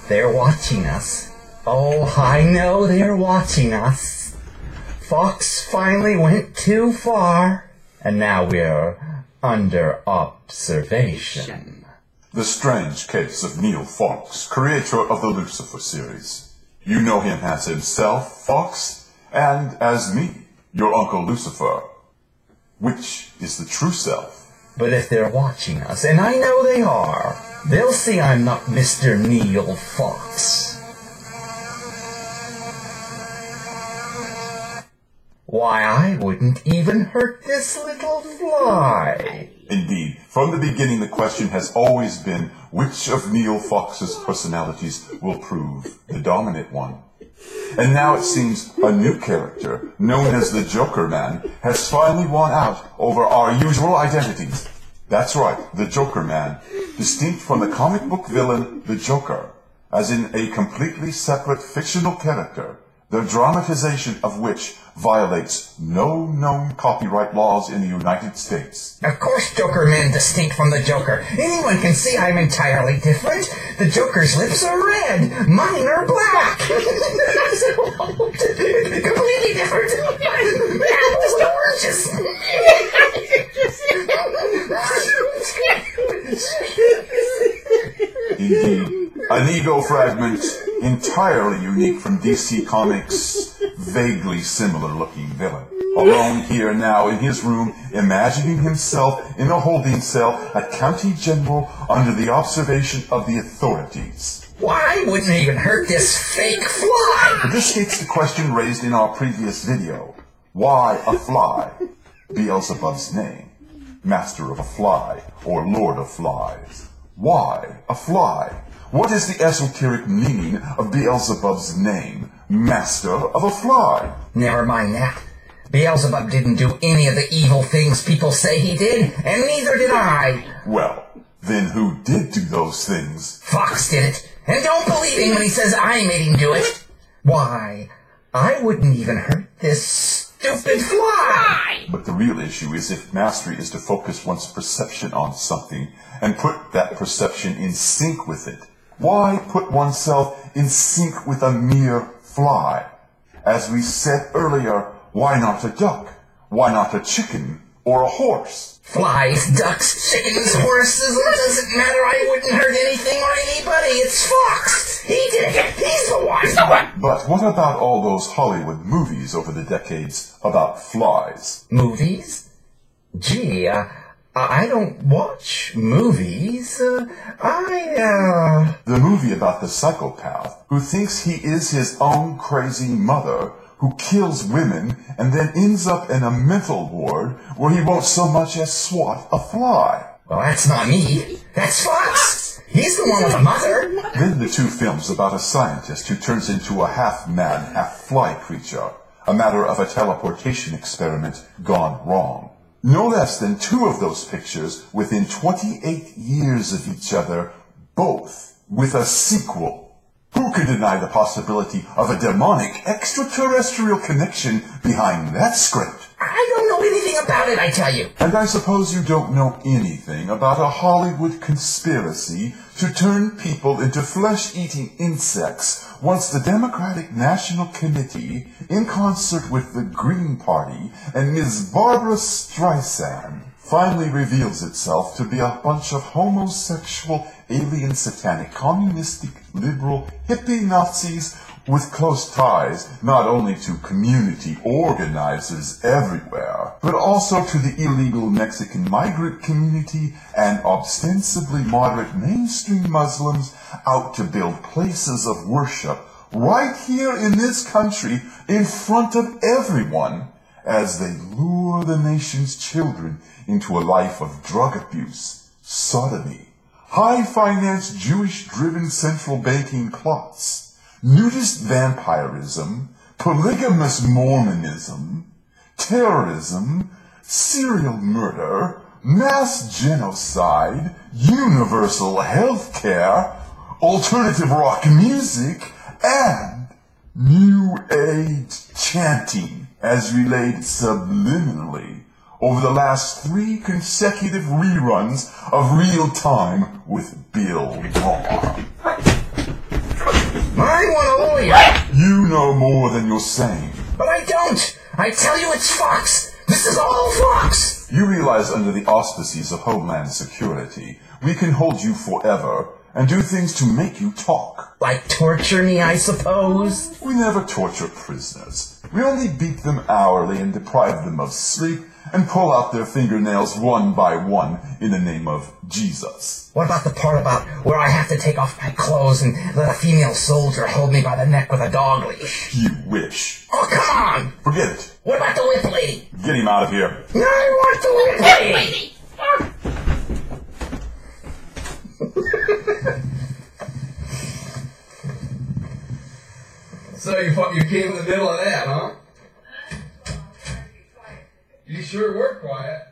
They're watching us. Oh, I know they're watching us. Fox finally went too far, and now we're under observation. The strange case of Neil Fawkes, creator of the Lucifer series. You know him as himself, Fawkes, and as me, your Uncle Lucifer. Which is the true self? But if they're watching us, and I know they are, they'll see I'm not Mr. Neil Fawkes. Why, I wouldn't even hurt this little fly. Indeed, from the beginning the question has always been which of Neil Fawkes' personalities will prove the dominant one. And now it seems a new character, known as the Joker Man, has finally won out over our usual identities. That's right, the Joker Man, distinct from the comic book villain, the Joker, as in a completely separate fictional character, the dramatization of which violates no known copyright laws in the United States. Of course Joker Man distinct from the Joker. Anyone can see I'm entirely different. The Joker's lips are red. Mine are black. Completely different. Apples and oranges. Indeed, an ego fragment entirely unique from DC Comics' vaguely similar-looking villain. Alone here now in his room, imagining himself in a holding cell at County General under the observation of the authorities. Why wouldn't it even hurt this fake fly? But this states the question raised in our previous video. Why a fly? Beelzebub's name. Master of a fly, or Lord of Flies. Why a fly? What is the esoteric meaning of Beelzebub's name, Master of a Fly? Never mind that. Beelzebub didn't do any of the evil things people say he did, and neither did I. Well, then who did do those things? Fox did it, and don't believe him when he says I made him do it. Why, I wouldn't even hurt this stupid fly. But the real issue is if mastery is to focus one's perception on something and put that perception in sync with it. Why put oneself in sync with a mere fly? As we said earlier, why not a duck? Why not a chicken or a horse? Flies, ducks, chickens, horses, it doesn't matter. I wouldn't hurt anything or anybody. It's Fox. He did it. He's the one. But what about all those Hollywood movies over the decades about flies? Movies? Gee, I don't watch movies. The movie about the psychopath who thinks he is his own crazy mother, who kills women and then ends up in a mental ward where he won't so much as swat a fly. Well, that's not me. That's Fox. He's the one with the mother. Then the two films about a scientist who turns into a half-man, half-fly creature, a matter of a teleportation experiment gone wrong. No less than two of those pictures within 28 years of each other, both with a sequel. Who could deny the possibility of a demonic extraterrestrial connection behind that script? I don't know anything about it, I tell you. And I suppose you don't know anything about a Hollywood conspiracy to turn people into flesh-eating insects once the Democratic National Committee, in concert with the Green Party and Ms. Barbara Streisand, finally reveals itself to be a bunch of homosexual, alien, satanic, communistic, liberal, hippie Nazis with close ties not only to community organizers everywhere, but also to the illegal Mexican migrant community and ostensibly moderate mainstream Muslims out to build places of worship right here in this country in front of everyone as they lure the nation's children into a life of drug abuse, sodomy, high-finance Jewish-driven central banking plots, nudist vampirism, polygamous Mormonism, terrorism, serial murder, mass genocide, universal health care, alternative rock music, and New Age chanting as relayed subliminally over the last 3 consecutive reruns of Real Time with Bill Maher. I want a lawyer. You know more than you're saying. But I don't. I tell you it's Fox. This is all Fox. You realize under the auspices of Homeland Security, we can hold you forever and do things to make you talk. Like torture me, I suppose? We never torture prisoners. We only beat them hourly and deprive them of sleep and pull out their fingernails one by one in the name of Jesus. What about the part about where I have to take off my clothes and let a female soldier hold me by the neck with a dog leash? You wish. Oh, come on! Forget it. What about the whip lady? Get him out of here. I want the whip lady! So you came in the middle of that, huh? You sure were quiet.